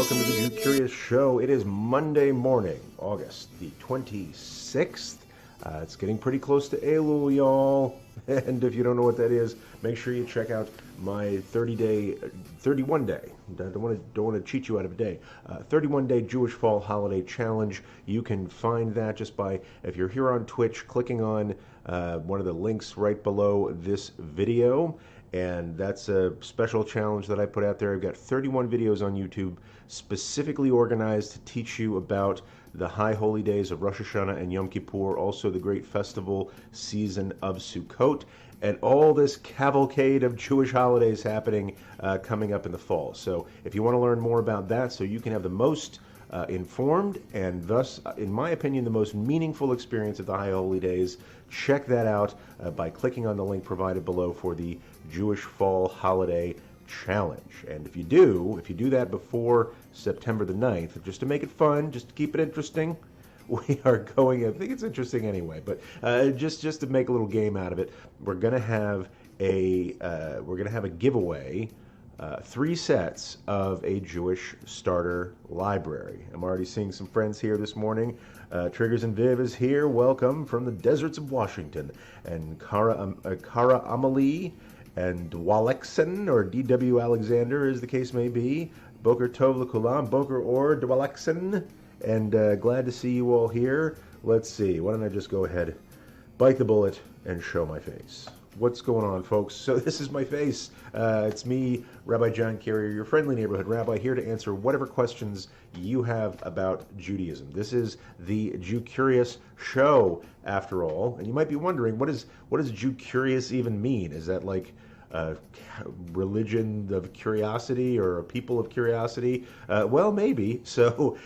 welcome to the Jew Curious Show. It is Monday morning, August the 26th. It's getting pretty close to Elul, y'all. And if you don't know what that is, make sure you check out my 31 day, don't want to cheat you out of a day, 31-day Jewish Fall Holiday Challenge. You can find that just by, if you're here on Twitch, clicking on one of the links right below this video. And that's a special challenge that I put out there. I've got 31 videos on YouTube specifically organized to teach you about the high holy days of Rosh Hashanah and Yom Kippur, also the great festival season of Sukkot, and all this cavalcade of Jewish holidays happening coming up in the fall. So if you want to learn more about that so you can have the most informed and thus, in my opinion, the most meaningful experience of the high holy days, check that out by clicking on the link provided below for the Jewish Fall Holiday Challenge. And if you do that before September the 9th, just to make it fun, just to keep it interesting, we are going, I think it's interesting anyway, but just to make a little game out of it, we're gonna have a giveaway, 3 sets of a Jewish starter library. I'm already seeing some friends here this morning. Triggers and Viv is here. Welcome from the deserts of Washington. And Kara Amelie and Dwalekson, or D.W. Alexander, as the case may be. Boker Tov L'Kulam, Boker Or Dwalekson. And glad to see you all here. Let's see, why don't I just go ahead, bite the bullet, and show my face. What's going on, folks? So this is my face. It's me, Rabbi John Carrier, your friendly neighborhood rabbi, here to answer whatever questions you have about Judaism. This is the Jew Curious Show, after all. And you might be wondering, what does Jew Curious even mean? Is that like a religion of curiosity or a people of curiosity? Well, maybe. So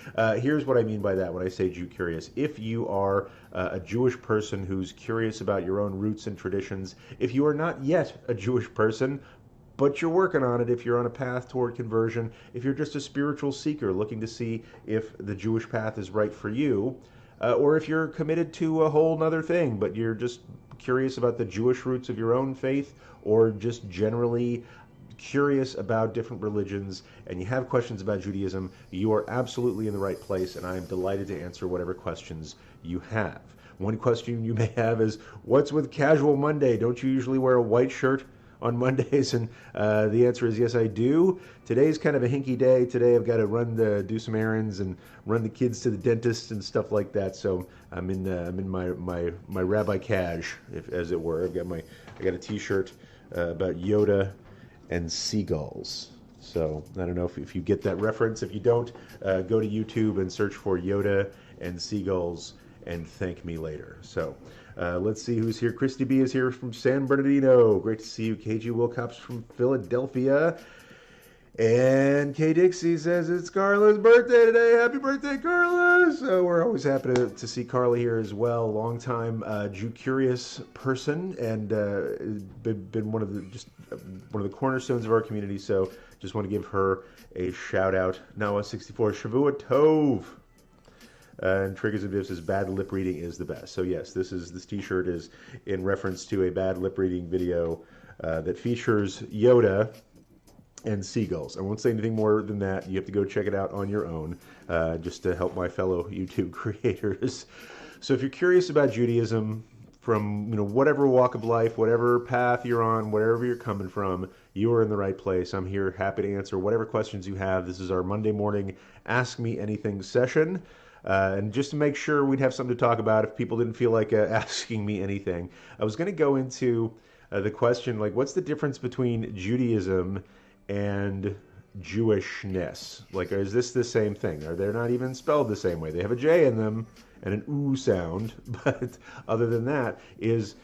here's what I mean by that when I say Jew Curious. If you are a Jewish person who's curious about your own roots and traditions, if you are not yet a Jewish person, but you're working on it, if you're on a path toward conversion, if you're just a spiritual seeker looking to see if the Jewish path is right for you, or if you're committed to a whole nother thing, but you're just curious about the Jewish roots of your own faith, or just generally curious about different religions, and you have questions about Judaism, you are absolutely in the right place, and I am delighted to answer whatever questions you have. One question you may have is, what's with Casual Monday? Don't you usually wear a white shirt on Mondays? And the answer is yes, I do. Today's kind of a hinky day. Today I've got to do some errands and run the kids to the dentist and stuff like that. So I'm in my rabbi cash, as it were. I got a T-shirt about Yoda and seagulls. So I don't know if you get that reference. If you don't, go to YouTube and search for Yoda and seagulls and thank me later. So let's see who's here. Christy B is here from San Bernardino. Great to see you. KG Wilcox from Philadelphia. And K Dixie says it's Carla's birthday today. Happy birthday, Carla! So we're always happy to see Carla here as well. Longtime Jew Curious person, and been one of the cornerstones of our community. So just want to give her a shout out. Noah64 Shavua Tov. And Triggers and Viv says bad lip reading is the best. So yes, this T-shirt is in reference to a bad lip reading video that features Yoda and seagulls. I won't say anything more than that. You have to go check it out on your own, just to help my fellow YouTube creators. So if you're curious about Judaism, from whatever walk of life, whatever path you're on, wherever you're coming from, you are in the right place. I'm here, happy to answer whatever questions you have. This is our Monday morning Ask Me Anything session. And just to make sure we'd have something to talk about if people didn't feel like asking me anything, I was going to go into the question, like, what's the difference between Judaism and Jewishness? Like, is this the same thing? Are they not even spelled the same way? They have a J in them and an oo sound, but other than that, is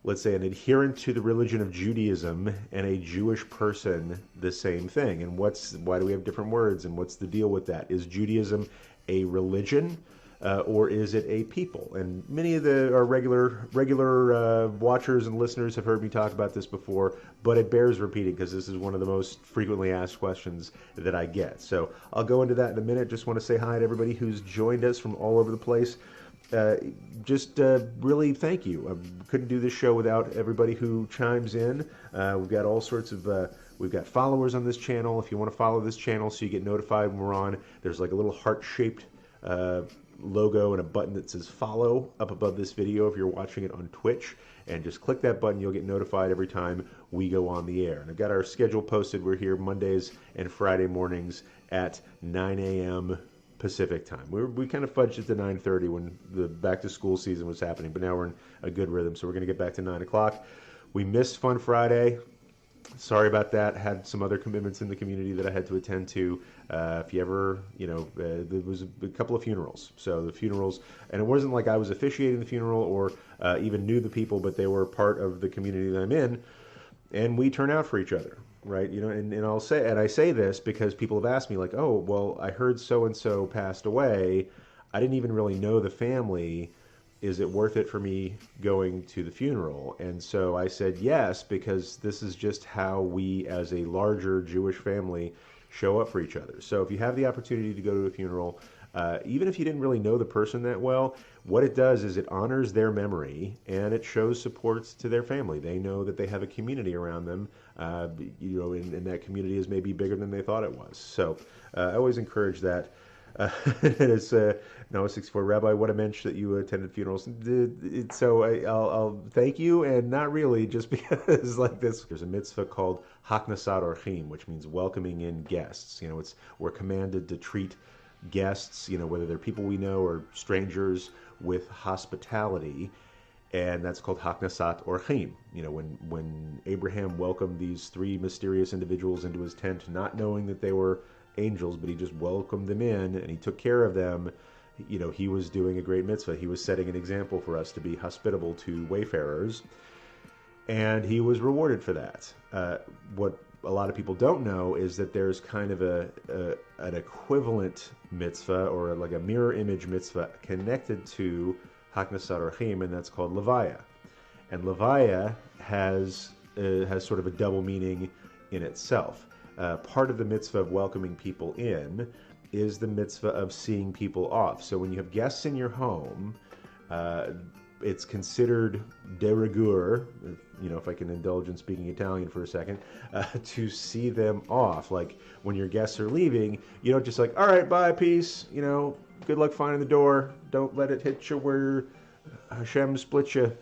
let's say an adherent to the religion of Judaism and a Jewish person the same thing? And why do we have different words, and what's the deal with that? Is Judaism a religion, or is it a people? And many of our regular watchers and listeners have heard me talk about this before, but it bears repeating because this is one of the most frequently asked questions that I get. So I'll go into that in a minute. Just want to say hi to everybody who's joined us from all over the place. Really thank you. I couldn't do this show without everybody who chimes in. We've got all sorts of We've got followers on this channel. If you want to follow this channel so you get notified when we're on, there's like a little heart-shaped logo and a button that says follow up above this video if you're watching it on Twitch, and just click that button. You'll get notified every time we go on the air. And I've got our schedule posted. We're here Mondays and Friday mornings at 9 a.m. Pacific time. We kind of fudged it to 9:30 when the back to school season was happening, but now we're in a good rhythm, so we're going to get back to 9 o'clock. We missed Fun Friday. Sorry about that. Had some other commitments in the community that I had to attend to. If you ever, there was a couple of funerals. So the funerals, and it wasn't like I was officiating the funeral or even knew the people, but they were part of the community that I'm in, and we turn out for each other, right? And I say this because people have asked me like, oh, well, I heard so-and-so passed away. I didn't even really know the family. Is it worth it for me going to the funeral? And so I said yes, because this is just how we as a larger Jewish family show up for each other. So if you have the opportunity to go to a funeral, even if you didn't really know the person that well, what it does is it honors their memory and it shows support to their family. They know that they have a community around them, and that community is maybe bigger than they thought it was. So I always encourage that. It's Noah 64 Rabbi. What a mensch that you attended funerals. So I'll thank you, and not really, just because like this. There's a mitzvah called Haknasat Orchim, which means welcoming in guests. We're commanded to treat guests, whether they're people we know or strangers, with hospitality. And that's called Haknasat Orchim. When Abraham welcomed these three mysterious individuals into his tent, not knowing that they were angels, but he just welcomed them in and he took care of them. He was doing a great mitzvah. He was setting an example for us to be hospitable to wayfarers, and he was rewarded for that. What a lot of people don't know is that there's kind of an equivalent mitzvah, or like a mirror image mitzvah, connected to Haknasat Orchim, and that's called Levaya. And Levaya has sort of a double meaning in itself. Part of the mitzvah of welcoming people in is the mitzvah of seeing people off. So when you have guests in your home, it's considered de rigueur, if I can indulge in speaking Italian for a second, to see them off. Like when your guests are leaving, you don't just like, all right, bye, peace, good luck finding the door. Don't let it hit you where Hashem split you.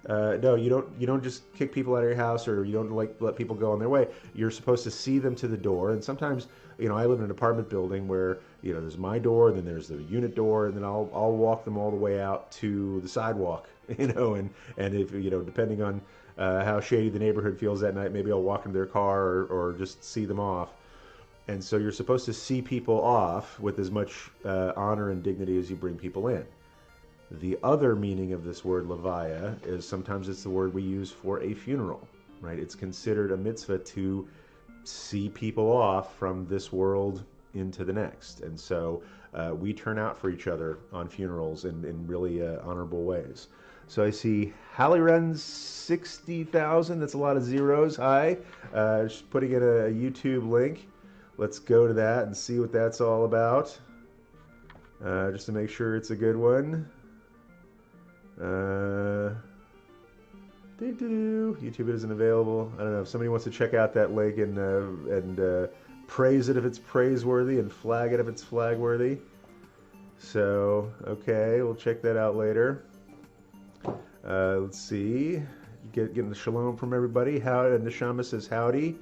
No, you don't just kick people out of your house, or you don't let people go on their way. You're supposed to see them to the door. And sometimes, I live in an apartment building where, there's my door, then there's the unit door, and then I'll walk them all the way out to the sidewalk, and if, depending on how shady the neighborhood feels that night, maybe I'll walk them to their car or just see them off. And so you're supposed to see people off with as much honor and dignity as you bring people in. The other meaning of this word levaya is sometimes it's the word we use for a funeral, right? It's considered a mitzvah to see people off from this world into the next. And so we turn out for each other on funerals in really honorable ways. So I see Halliruns 60,000. That's a lot of zeros. Hi. Just putting in a YouTube link. Let's go to that and see what that's all about. Just to make sure it's a good one. YouTube isn't available. I don't know if somebody wants to check out that link and praise it if it's praiseworthy and flag it if it's flagworthy. So okay, we'll check that out later. Let's see. Getting the shalom from everybody. Neshama says howdy.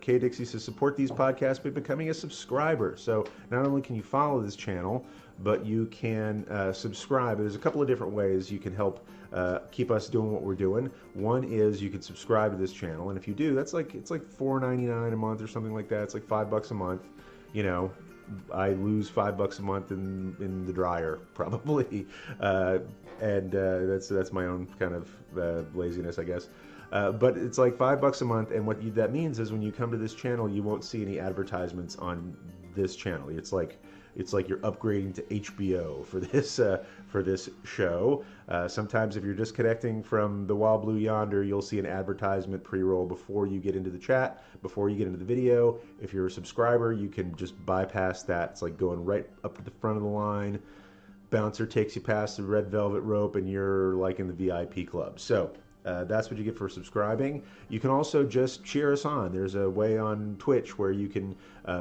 K Dixie says support these podcasts by becoming a subscriber. So not only can you follow this channel, but you can subscribe. There's a couple of different ways you can help keep us doing what we're doing. One is you can subscribe to this channel, and if you do, it's like $4.99 a month or something like that. It's like $5 a month. I lose $5 a month in the dryer probably, and that's my own kind of laziness, I guess. But it's like $5 a month, and what that means is when you come to this channel, you won't see any advertisements on this channel. It's like you're upgrading to HBO for this show. Sometimes if you're disconnecting from the wild blue yonder, you'll see an advertisement pre-roll before you get into the chat, before you get into the video. If you're a subscriber, you can just bypass that. It's like going right up to the front of the line. Bouncer takes you past the red velvet rope, and you're like in the VIP club. So That's what you get for subscribing. You can also just cheer us on. There's a way on Twitch where you can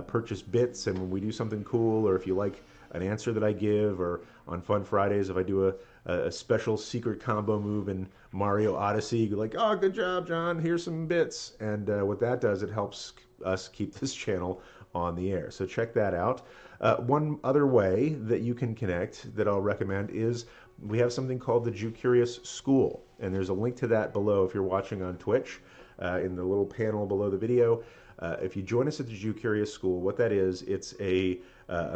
purchase bits, and when we do something cool, or if you like an answer that I give, or on Fun Fridays, if I do a special secret combo move in Mario Odyssey, you're like, oh, good job, John, here's some bits. And what that does, it helps us keep this channel on the air. So check that out. One other way that you can connect that I'll recommend is we have something called the Jew Curious School, and there's a link to that below if you're watching on Twitch in the little panel below the video. If you join us at the Jew Curious School, what that is, it's a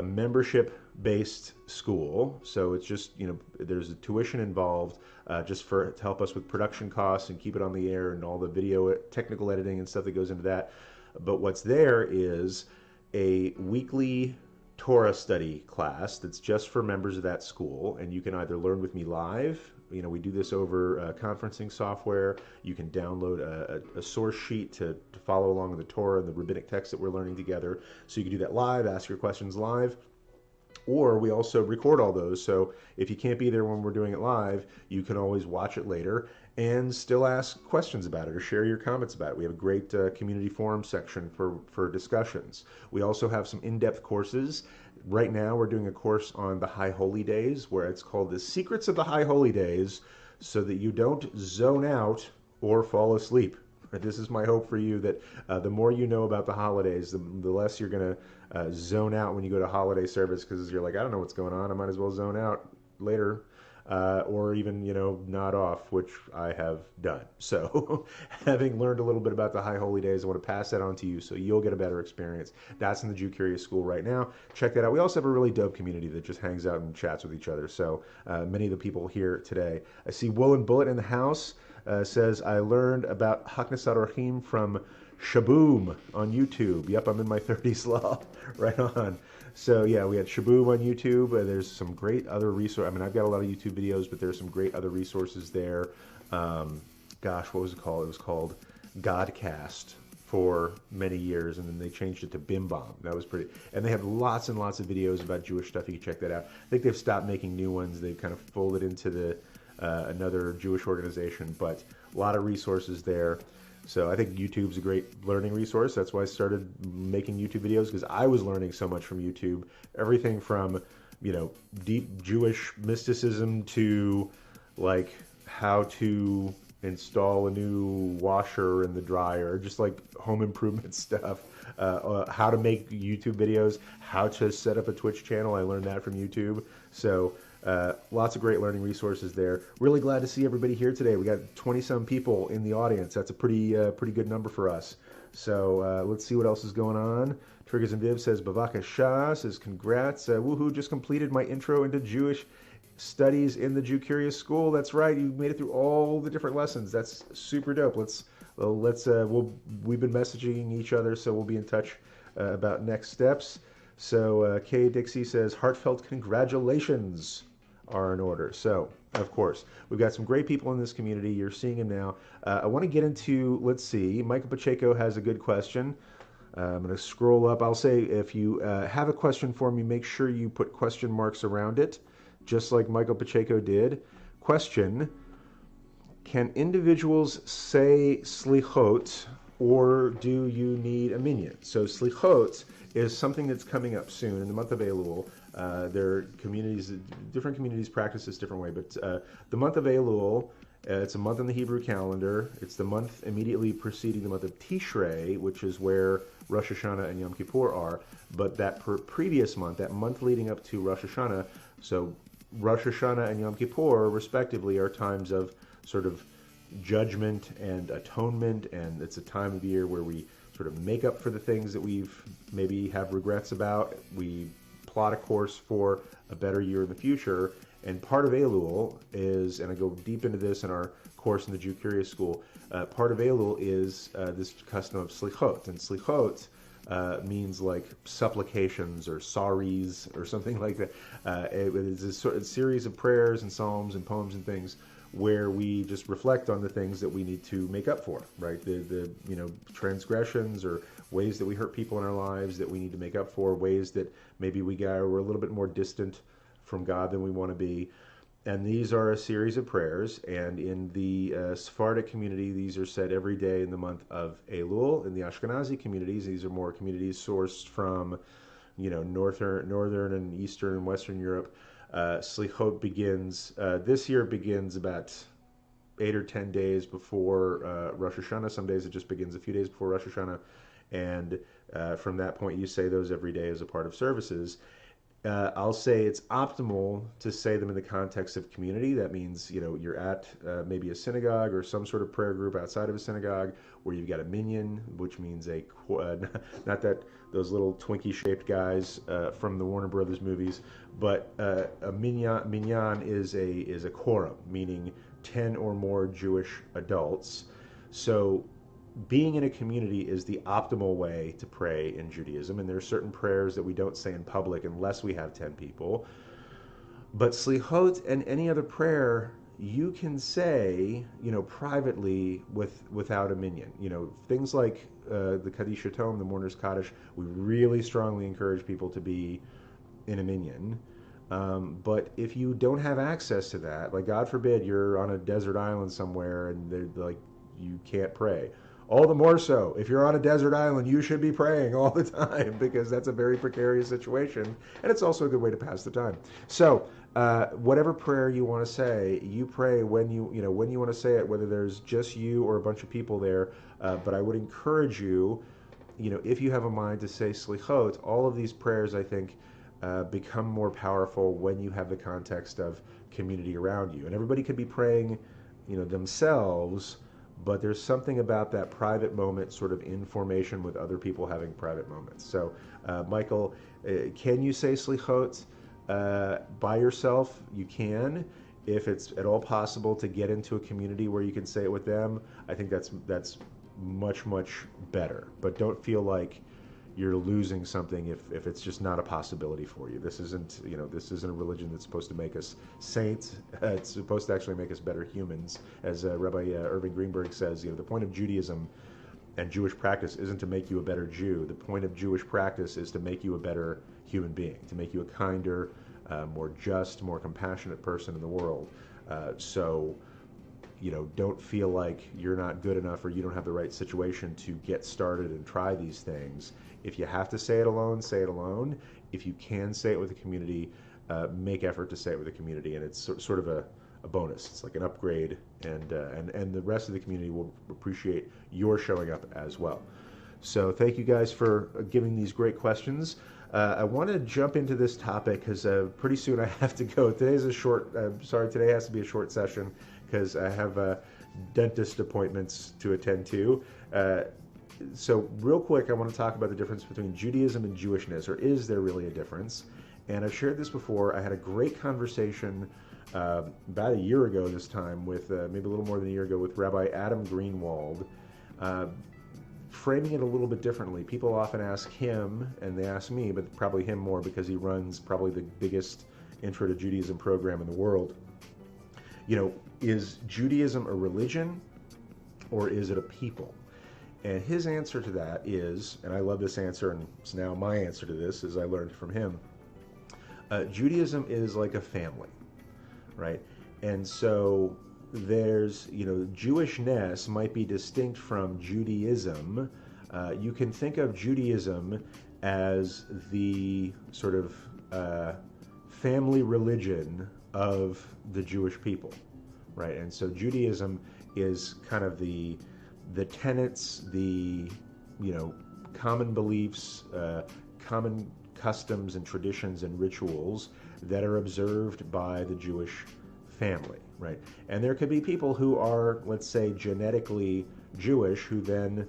membership-based school. So it's just, there's a tuition involved just to help us with production costs and keep it on the air and all the video technical editing and stuff that goes into that. But what's there is a weekly Torah study class that's just for members of that school, and you can either learn with me live. We do this over conferencing software. You can download a source sheet to follow along with the Torah and the rabbinic text that we're learning together. So you can do that live, ask your questions live. Or we also record all those, so if you can't be there when we're doing it live, you can always watch it later and still ask questions about it or share your comments about it. We have a great community forum section for discussions. We also have some in-depth courses. Right now we're doing a course on the High Holy Days, where it's called The Secrets of the High Holy Days, so that you don't zone out or fall asleep. This is my hope for you, that the more you know about the holidays, the less you're going to zone out when you go to holiday service, because you're like, I don't know what's going on. I might as well zone out later, or even, nod off, which I have done. So having learned a little bit about the High Holy Days, I want to pass that on to you so you'll get a better experience. That's in the Jew Curious School right now. Check that out. We also have a really dope community that just hangs out and chats with each other. So many of the people here today. I see Woolen Bullet in the house. Says, I learned about Haknasat Orchim from Shaboom on YouTube. Yep, I'm in my 30s law. Right on. So yeah, we had Shaboom on YouTube. There's some great other resources. I've got a lot of YouTube videos, but there's some great other resources there. Gosh, what was it called? It was called Godcast for many years, and then they changed it to Bim Bam. That was pretty. And they have lots and lots of videos about Jewish stuff. You can check that out. I think they've stopped making new ones. They've kind of folded into the another Jewish organization, but a lot of resources there. So I think YouTube's a great learning resource. That's why I started making YouTube videos, because I was learning so much from YouTube. Everything from, deep Jewish mysticism to like how to install a new washer in the dryer, just like home improvement stuff, how to make YouTube videos, how to set up a Twitch channel. I learned that from YouTube. So lots of great learning resources there. Really glad to see everybody here today. We got 20-some people in the audience. That's a pretty good number for us. So let's see what else is going on. Triggers and Viv says, Bavaka Shah says, congrats. Woohoo, just completed my intro into Jewish studies in the Jew Curious School. That's right. You made it through all the different lessons. That's super dope. We've been messaging each other, so we'll be in touch about next steps. So Kay Dixie says, heartfelt congratulations are in order. So, of course, we've got some great people in this community. You're seeing them now. I want to get into, let's see, Michael Pacheco has a good question. I'm going to scroll up. I'll say, if you have a question for me, make sure you put question marks around it, just like Michael Pacheco did. Question, can individuals say slichot, or do you need a minyan? So slichot is something that's coming up soon in the month of Elul. There are different communities practice this different way, but the month of Elul, it's a month in the Hebrew calendar. It's the month immediately preceding the month of Tishrei, which is where Rosh Hashanah and Yom Kippur are. But that previous month, that month leading up to Rosh Hashanah, so Rosh Hashanah and Yom Kippur, respectively, are times of sort of judgment and atonement, and it's a time of year where we sort of make up for the things that we've maybe have regrets about. We plot a course for a better year in the future. And part of Elul is, and I go deep into this in our course in the Jew Curious School, part of Elul is this custom of slichot. And slichot means like supplications or sorries or something like that. It is a sort of series of prayers and psalms and poems and things where we just reflect on the things that we need to make up for, right? The transgressions or ways that we hurt people in our lives that we need to make up for, ways that maybe we're a little bit more distant from God than we want to be. And these are a series of prayers. And in the Sephardic community, these are said every day in the month of Elul. In the Ashkenazi communities, these are more communities sourced from, northern and eastern and western Europe. Slichot begins this year begins about 8 or 10 days before Rosh Hashanah. Some days it just begins a few days before Rosh Hashanah, and from that point you say those every day as a part of services. I'll say it's optimal to say them in the context of community. That means, you're at maybe a synagogue or some sort of prayer group outside of a synagogue where you've got a minyan, which means not that those little Twinkie-shaped guys from the Warner Brothers movies, but a minyan is a quorum, meaning 10 or more Jewish adults. So being in a community is the optimal way to pray in Judaism, and there are certain prayers that we don't say in public unless we have 10 people. But Slichot and any other prayer you can say, privately without a minyan. Things like the Kaddish Tome, the Mourner's Kaddish, we really strongly encourage people to be in a minyan. But if you don't have access to that, like God forbid you're on a desert island somewhere and they're like you can't pray. All the more so, if you're on a desert island, you should be praying all the time because that's a very precarious situation, and it's also a good way to pass the time. So, whatever prayer you want to say, you pray when you want to say it, whether there's just you or a bunch of people there. But I would encourage you, if you have a mind to say Slichot, all of these prayers, I think, become more powerful when you have the context of community around you, and everybody could be praying, themselves. But there's something about that private moment, sort of in formation with other people having private moments. So, Michael, can you say Slichot by yourself? You can. If it's at all possible to get into a community where you can say it with them, I think that's much, much better. But don't feel like you're losing something if it's just not a possibility for you. This isn't a religion that's supposed to make us saints. It's supposed to actually make us better humans. As Rabbi Irving Greenberg says, the point of Judaism and Jewish practice isn't to make you a better Jew. The point of Jewish practice is to make you a better human being, to make you a kinder, more just, more compassionate person in the world. So don't feel like you're not good enough or you don't have the right situation to get started and try these things. If you have to say it alone, say it alone. If you can say it with a community, make effort to say it with a community, and it's sort of a bonus. It's like an upgrade, and the rest of the community will appreciate your showing up as well. So thank you guys for giving these great questions. I want to jump into this topic because pretty soon I have to go. Today has to be a short session because I have dentist appointments to attend to. So real quick, I want to talk about the difference between Judaism and Jewishness, or is there really a difference? And I've shared this before. I had a great conversation about a year ago this time with, maybe a little more than a year ago, with Rabbi Adam Greenwald, framing it a little bit differently. People often ask him, and they ask me, but probably him more because he runs probably the biggest Intro to Judaism program in the world. Is Judaism a religion or is it a people? And his answer to that is, and I love this answer, and it's now my answer to this, as I learned from him, Judaism is like a family, right? And so there's, Jewishness might be distinct from Judaism. You can think of Judaism as the sort of family religion of the Jewish people, right? And so Judaism is kind of the tenets, the common beliefs, common customs and traditions and rituals that are observed by the Jewish family, right? And there could be people who are, let's say, genetically Jewish who then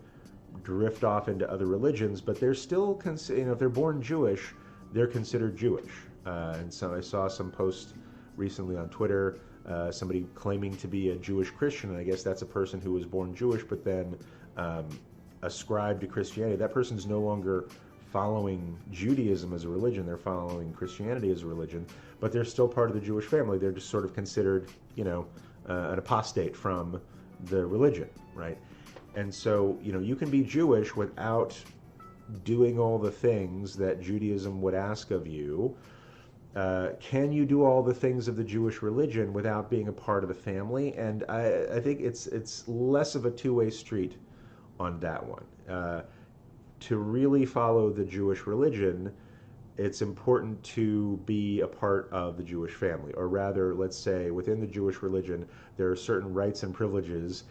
drift off into other religions, but they're still, if they're born Jewish, they're considered Jewish. And so I saw some post recently on Twitter, somebody claiming to be a Jewish Christian, and I guess that's a person who was born Jewish but then ascribed to Christianity. That person's no longer following Judaism as a religion, they're following Christianity as a religion, but they're still part of the Jewish family. They're just sort of considered, an apostate from the religion, right? And so, you can be Jewish without doing all the things that Judaism would ask of you. can you do all the things of the Jewish religion without being a part of the family? And I think it's less of a two-way street on that one. To really follow the Jewish religion, it's important to be a part of the Jewish family, or rather, let's say within the Jewish religion, there are certain rights and privileges,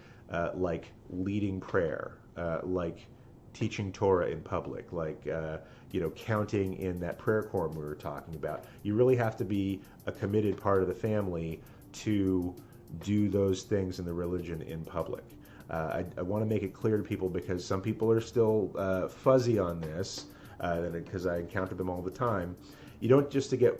like leading prayer, like teaching Torah in public, like counting in that prayer quorum we were talking about. You really have to be a committed part of the family to do those things in the religion in public. I want to make it clear to people, because some people are still fuzzy on this, because I encounter them all the time. You don't just to get,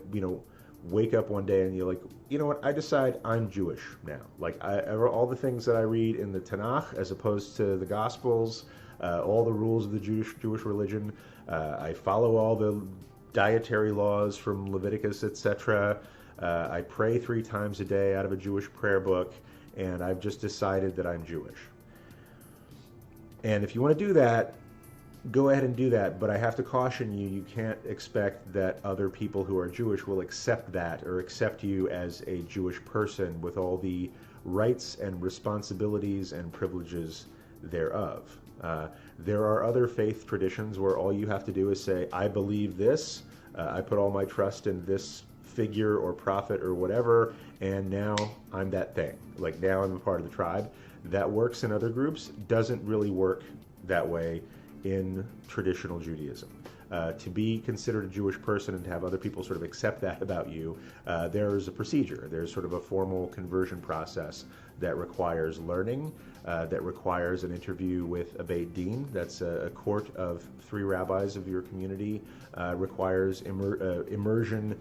wake up one day and you're like, you know what, I decide I'm Jewish now. Like all the things that I read in the Tanakh as opposed to the Gospels, all the rules of the Jewish religion, I follow all the dietary laws from Leviticus, etc. I pray 3 times a day out of a Jewish prayer book, and I've just decided that I'm Jewish. And if you want to do that, go ahead and do that, but I have to caution you, you can't expect that other people who are Jewish will accept that or accept you as a Jewish person with all the rights and responsibilities and privileges thereof. There are other faith traditions where all you have to do is say, I believe this, I put all my trust in this figure or prophet or whatever, and now I'm that thing. Like now I'm a part of the tribe. That works in other groups, doesn't really work that way in traditional Judaism. To be considered a Jewish person and to have other people sort of accept that about you, there's a procedure. There's sort of a formal conversion process that requires learning, that requires an interview with a Beit Din, that's a court of 3 rabbis of your community, requires immersion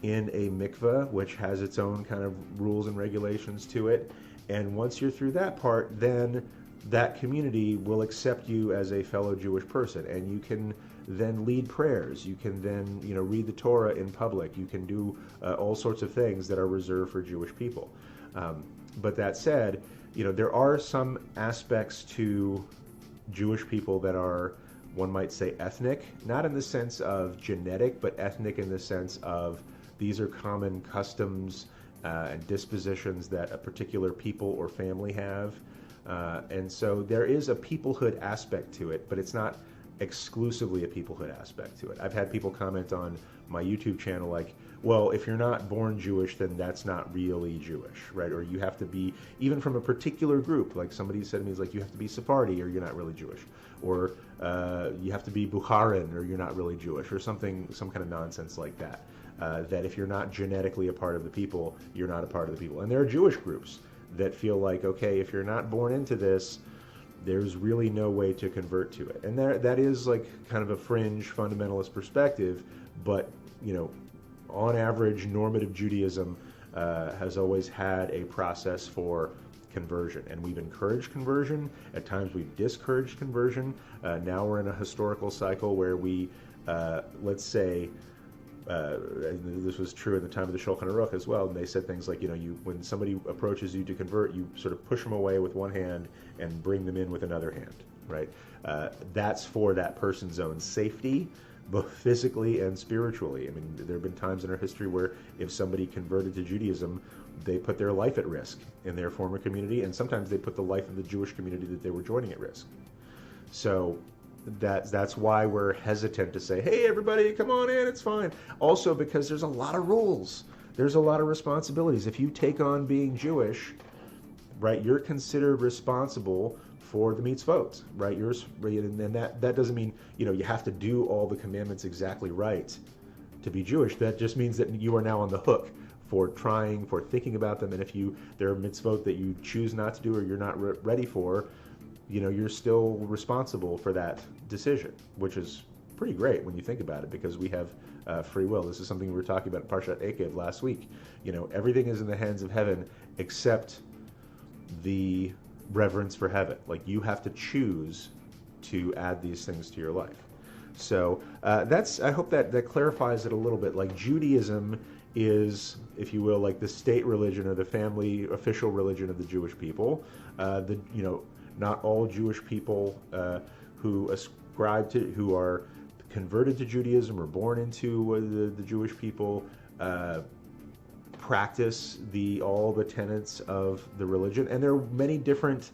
in a mikveh, which has its own kind of rules and regulations to it. And once you're through that part, then that community will accept you as a fellow Jewish person, and you can then lead prayers. You can then, read the Torah in public. You can do all sorts of things that are reserved for Jewish people. But that said, there are some aspects to Jewish people that are, one might say, ethnic, not in the sense of genetic, but ethnic in the sense of these are common customs and dispositions that a particular people or family have. And so there is a peoplehood aspect to it, but it's not exclusively a peoplehood aspect to it. I've had people comment on my YouTube channel like, well, if you're not born Jewish, then that's not really Jewish, right? Or you have to be, even from a particular group, like somebody said to me, is like, you have to be Sephardi or you're not really Jewish. Or you have to be Bukharan or you're not really Jewish, or some kind of nonsense like that. That if you're not genetically a part of the people, you're not a part of the people. And there are Jewish groups that feel like, okay, if you're not born into this, there's really no way to convert to it. And that is like kind of a fringe fundamentalist perspective, but on average, normative Judaism has always had a process for conversion, and we've encouraged conversion. At times we've discouraged conversion. Now we're in a historical cycle where we, let's say, this was true in the time of the Shulchan Aruch as well, and they said things like, when somebody approaches you to convert, you sort of push them away with one hand and bring them in with another hand, right? That's for that person's own safety, both physically and spiritually. I mean, there have been times in our history where if somebody converted to Judaism, they put their life at risk in their former community, and sometimes they put the life of the Jewish community that they were joining at risk. So that's why we're hesitant to say, hey, everybody, come on in, it's fine. Also because there's a lot of rules. There's a lot of responsibilities. If you take on being Jewish, right, you're considered responsible for the mitzvot, right? And that doesn't mean, you have to do all the commandments exactly right to be Jewish. That just means that you are now on the hook for thinking about them. And if there are mitzvot that you choose not to do or you're not ready for, you're still responsible for that decision, which is pretty great when you think about it, because we have free will. This is something we were talking about in Parshat Ekev last week. Everything is in the hands of heaven except the reverence for heaven. Like, you have to choose to add these things to your life. So I hope that clarifies it a little bit. Like, Judaism is, if you will, like the state religion or the family official religion of the Jewish people. Not all Jewish people who are converted to Judaism or born into the Jewish people practice all the tenets of the religion, and there are many different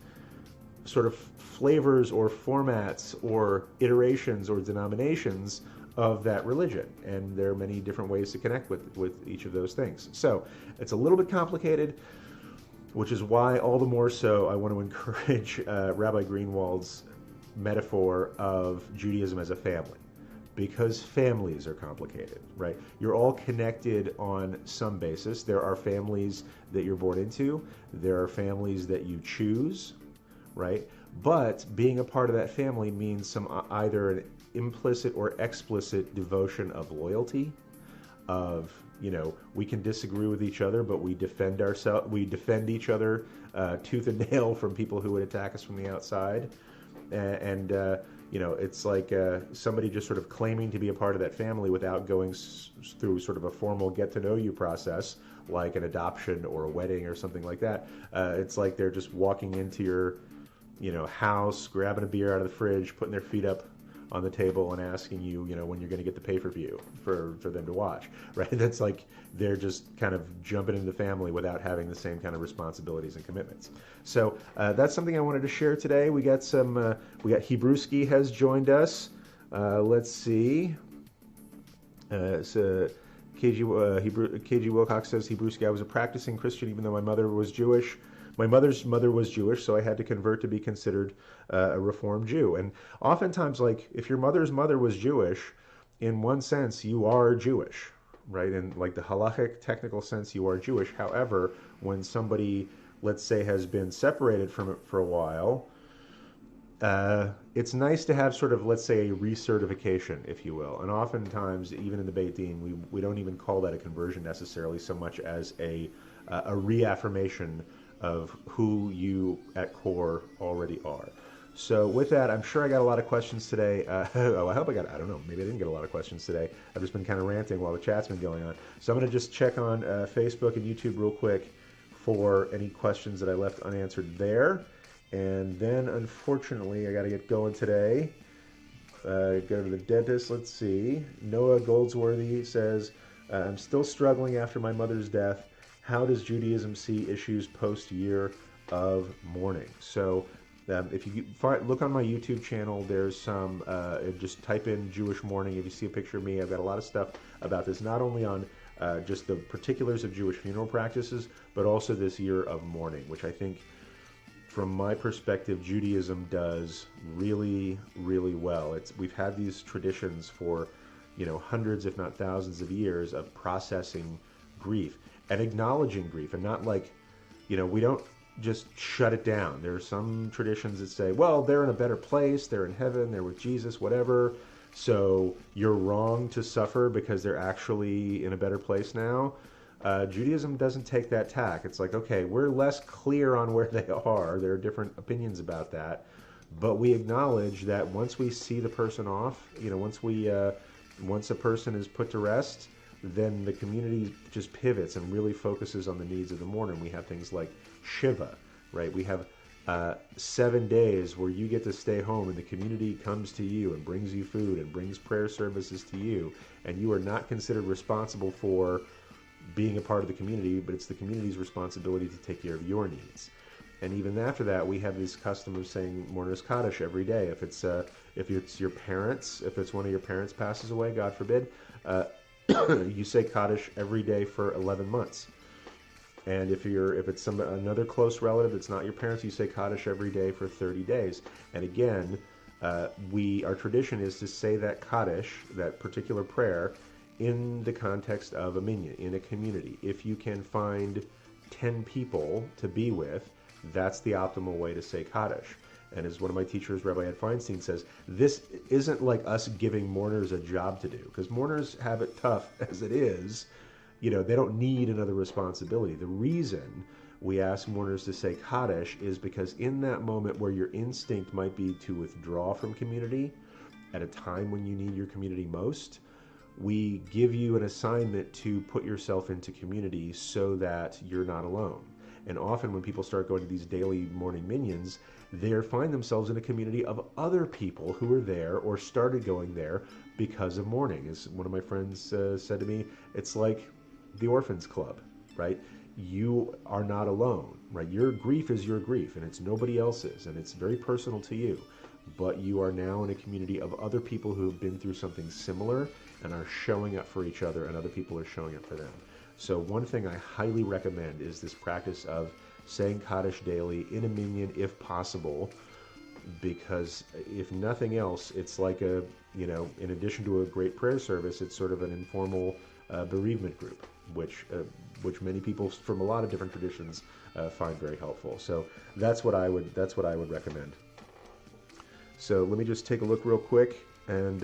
sort of flavors or formats or iterations or denominations of that religion, and there are many different ways to connect with each of those things. So it's a little bit complicated, which is why all the more so I want to encourage Rabbi Greenwald's metaphor of Judaism as a family, because families are complicated, right? You're all connected on some basis. There are families that you're born into. There are families that you choose, right? But being a part of that family means some either an implicit or explicit devotion of loyalty, of, you know, we can disagree with each other, but we defend each other tooth and nail from people who would attack us from the outside. And you know, it's like somebody just sort of claiming to be a part of that family without going through sort of a formal get-to-know-you process, like an adoption or a wedding or something like that. It's like they're just walking into your, you know, house, grabbing a beer out of the fridge, putting their feet up on the table and asking you, you know, when you're going to get the pay-per-view for them to watch, right? That's like they're just kind of jumping into the family without having the same kind of responsibilities and commitments. So that's something I wanted to share today. We got Hebrewski has joined us. Let's see. So KG Wilcox says, Hebrewski, I was a practicing Christian even though my mother was Jewish. My mother's mother was Jewish, so I had to convert to be considered a Reformed Jew. And oftentimes, like, if your mother's mother was Jewish, in one sense, you are Jewish, right? In like the halachic technical sense, you are Jewish. However, when somebody, let's say, has been separated from it for a while, it's nice to have sort of, let's say, a recertification, if you will. And oftentimes, even in the Beit Din, we don't even call that a conversion necessarily so much as a reaffirmation of who you at core already are. So with that, I'm sure I got a lot of questions today. I hope I don't know, maybe I didn't get a lot of questions today. I've just been kind of ranting while the chat's been going on. So I'm going to just check on Facebook and YouTube real quick for any questions that I left unanswered there. And then, unfortunately, I got to get going today. Go to the dentist. Let's see. Noah Goldsworthy says, I'm still struggling after my mother's death. How does Judaism see issues post-year of mourning? So if you look on my YouTube channel, there's some, just type in Jewish mourning. If you see a picture of me, I've got a lot of stuff about this, not only on just the particulars of Jewish funeral practices, but also this year of mourning, which I think, from my perspective, Judaism does really, really well. We've had these traditions for, you know, hundreds, if not thousands of years of processing grief and acknowledging grief, and not like, you know, we don't just shut it down. There are some traditions that say, well, they're in a better place, they're in heaven, they're with Jesus, whatever, so you're wrong to suffer because they're actually in a better place now. Judaism doesn't take that tack. It's like, okay, we're less clear on where they are. There are different opinions about that, but we acknowledge that once we see the person off, you know, once a person is put to rest, then the community just pivots and really focuses on the needs of the mourner. We have things like Shiva, right? We have 7 days where you get to stay home and the community comes to you and brings you food and brings prayer services to you, and you are not considered responsible for being a part of the community, but it's the community's responsibility to take care of your needs. And even after that, we have this custom of saying Mourner's Kaddish every day. If it's your parents, if it's one of your parents passes away, God forbid, you say Kaddish every day for 11 months. And if it's another close relative that's not your parents, you say Kaddish every day for 30 days. And again, our tradition is to say that Kaddish, that particular prayer, in the context of a minyan, in a community. If you can find 10 people to be with, that's the optimal way to say Kaddish. And as one of my teachers, Rabbi Ed Feinstein, says, this isn't like us giving mourners a job to do, because mourners have it tough as it is. You know, they don't need another responsibility. The reason we ask mourners to say Kaddish is because in that moment where your instinct might be to withdraw from community at a time when you need your community most, we give you an assignment to put yourself into community so that you're not alone. And often when people start going to these daily morning minyans, they find themselves in a community of other people who are there or started going there because of mourning. As one of my friends said to me, it's like the Orphans Club, right? You are not alone, right? Your grief is your grief, and it's nobody else's, and it's very personal to you. But you are now in a community of other people who have been through something similar and are showing up for each other, and other people are showing up for them. So one thing I highly recommend is this practice of saying Kaddish daily in a minyan if possible, because if nothing else, it's like a, in addition to a great prayer service, it's sort of an informal bereavement group, which many people from a lot of different traditions find very helpful. So that's what I would recommend. So let me just take a look real quick and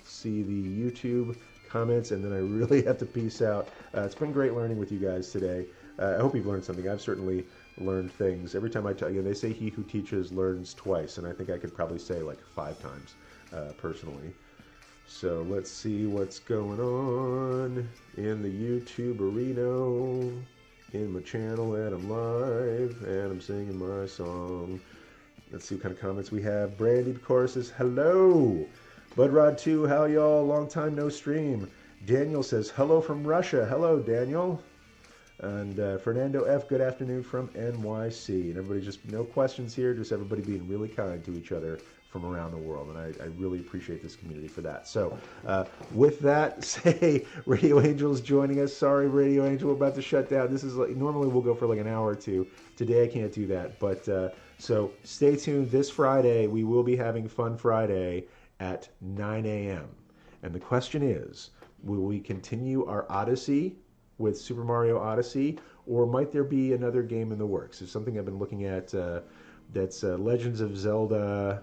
see the YouTube comments, and then I really have to peace out. It's been great learning with you guys today. I hope you've learned something. I've certainly learned things. Every time I tell you, they say he who teaches learns twice, and I think I could probably say like 5 times personally. So let's see what's going on in the YouTube arena, in my channel, and I'm live, and I'm singing my song. Let's see what kind of comments we have. Brandy, of course, says, hello. Budrod2, how y'all? Long time no stream. Daniel says, hello from Russia. Hello, Daniel. And Fernando F., good afternoon from NYC. And everybody, just no questions here, just everybody being really kind to each other from around the world. And I really appreciate this community for that. So with that, say Radio Angel's joining us. Sorry, Radio Angel, we're about to shut down. This is like, normally we'll go for like an hour or two. Today I can't do that. But so stay tuned. This Friday, we will be having Fun Friday at 9 a.m. And the question is, will we continue our Odyssey with Super Mario Odyssey, or might there be another game in the works? There's something I've been looking at that's Legends of Zelda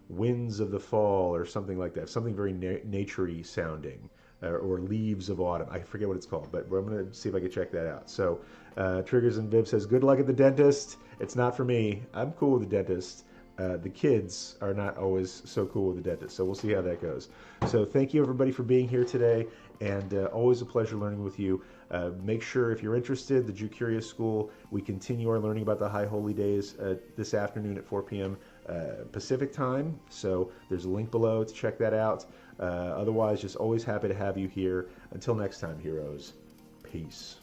Winds of the Fall or something like that, something very nature-y sounding, or Leaves of Autumn. I forget what it's called, but I'm going to see if I can check that out. So Triggers and Viv says, good luck at the dentist. It's not for me. I'm cool with the dentist. The kids are not always so cool with the dentist, so we'll see how that goes. So thank you, everybody, for being here today, and always a pleasure learning with you. Make sure, if you're interested, the Jew Curious School, we continue our learning about the High Holy Days this afternoon at 4 p.m. Pacific time, so there's a link below to check that out. Otherwise, just always happy to have you here. Until next time, heroes, peace.